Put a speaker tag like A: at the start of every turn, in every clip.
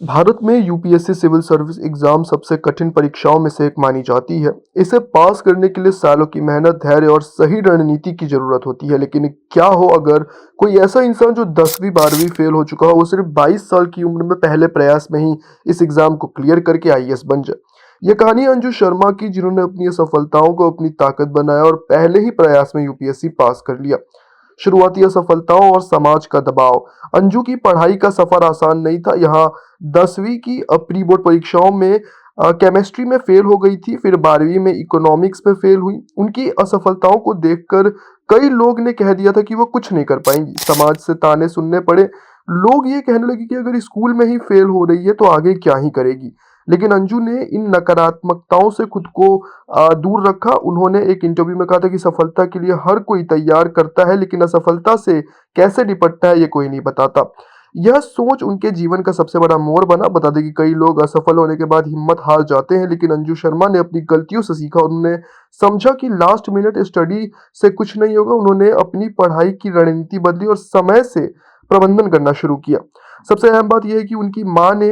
A: भारत में UPSC civil service exam सबसे कठिन परीक्षाओं में से एक मानी जाती है। इसे पास करने के लिए सालों की मेहनत, धैर्य और सही रणनीति की जरूरत होती है। लेकिन क्या हो अगर कोई ऐसा इंसान जो 10वीं 12वीं फेल हो चुका हो, वो सिर्फ 22 साल की उम्र में पहले प्रयास में ही इस एग्जाम को क्लियर करके आईएएस बन जाए। यह कहानी अंजू शर्मा की, जिन्होंने अपनी असफलताओं को अपनी ताकत बनाया और पहले ही प्रयास में यूपीएससी पास कर लिया। शुरुआती असफलताओं और समाज का दबाव। अंजू की पढ़ाई का सफर आसान नहीं था। यहाँ 10वीं की प्री बोर्ड परीक्षाओं में केमिस्ट्री में फेल हो गई थी, फिर 12वीं में इकोनॉमिक्स में फेल हुई। उनकी असफलताओं को देखकर कई लोग ने कह दिया था कि वो कुछ नहीं कर पाएंगी। समाज से ताने सुनने पड़े। लोग ये कहने लगे कि अगर स्कूल में ही फेल हो रही है तो आगे क्या ही करेगी। लेकिन अंजू ने इन नकारात्मकताओं से खुद को दूर रखा। उन्होंने एक इंटरव्यू में कहा था कि सफलता के लिए हर कोई तैयार करता है, लेकिन असफलता से कैसे निपटना है ये कोई नहीं बताता। यह सोच उनके जीवन का सबसे बड़ा मोड़ बना। बता दें कि कई लोग असफल होने के बाद हिम्मत हार जाते हैं, लेकिन अंजू शर्मा ने अपनी गलतियों से सीखा। उन्होंने समझा कि लास्ट मिनट स्टडी से कुछ नहीं होगा। उन्होंने अपनी पढ़ाई की रणनीति बदली और समय से प्रबंधन करना शुरू किया। सबसे अहम बात यह है कि उनकी माँ ने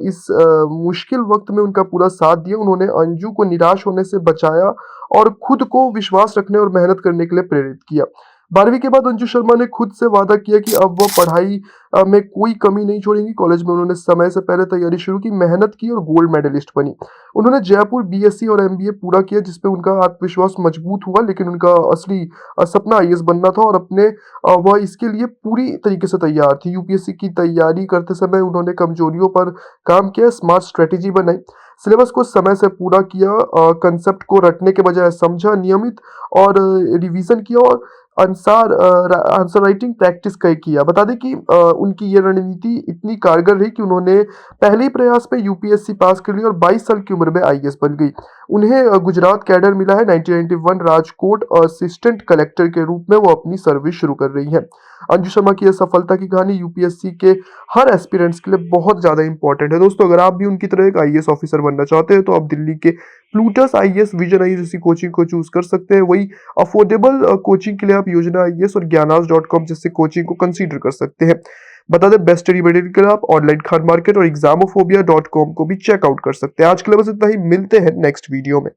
A: इस मुश्किल वक्त में उनका पूरा साथ दिया। उन्होंने अंजू को निराश होने से बचाया और खुद को विश्वास रखने और मेहनत करने के लिए प्रेरित किया। 12वीं के बाद अंजू शर्मा ने खुद से वादा किया कि अब वह पढ़ाई में कोई कमी नहीं छोड़ेंगी। कॉलेज में उन्होंने समय से पहले तैयारी शुरू की, मेहनत की और गोल्ड मेडलिस्ट बनी। उन्होंने जयपुर बीएससी और एमबीए पूरा किया, जिसपे उनका आत्मविश्वास मजबूत हुआ। लेकिन उनका असली सपना आईएएस बनना था और वह इसके लिए पूरी तरीके से तैयार थी। यूपीएससी की तैयारी करते समय उन्होंने कमजोरियों पर काम किया, स्मार्ट स्ट्रेटेजी बनाई, सिलेबस को समय से पूरा किया, कंसेप्ट को रटने के बजाय समझा, नियमित और रिवीजन किया और आंसर राइटिंग प्रैक्टिस किया। बता दें कि उनकी ये रणनीति इतनी कारगर रही कि उन्होंने पहले ही प्रयास में यूपीएससी पास कर लिया और 22 साल की उम्र में आईएएस बन गई। उन्हें गुजरात कैडर मिला है। 1991 राजकोट असिस्टेंट कलेक्टर के रूप में वो अपनी सर्विस शुरू कर रही है। अंजू शर्मा की यह सफलता की कहानी यूपीएससी के हर एस्पिरेंट्स के लिए बहुत ज्यादा इंपॉर्टेंट है। दोस्तों, अगर आप भी उनकी तरह एक आईएएस ऑफिसर बनना चाहते हैं तो आप दिल्ली के प्लूटस आईएएस, विजन आईएएस जैसी कोचिंग को चूज कर सकते हैं। वही अफोर्डेबल कोचिंग के लिए आप योजना आईएएस और ज्ञानास.com जैसे कोचिंग को कंसीडर कर सकते हैं। बता दें, बेस्ट स्टडी मटेरियल के लिए आप ऑनलाइन खान मार्केट और examophobia.com को भी चेकआउट कर सकते हैं। आज के लिए बस इतना ही, मिलते हैं नेक्स्ट वीडियो में।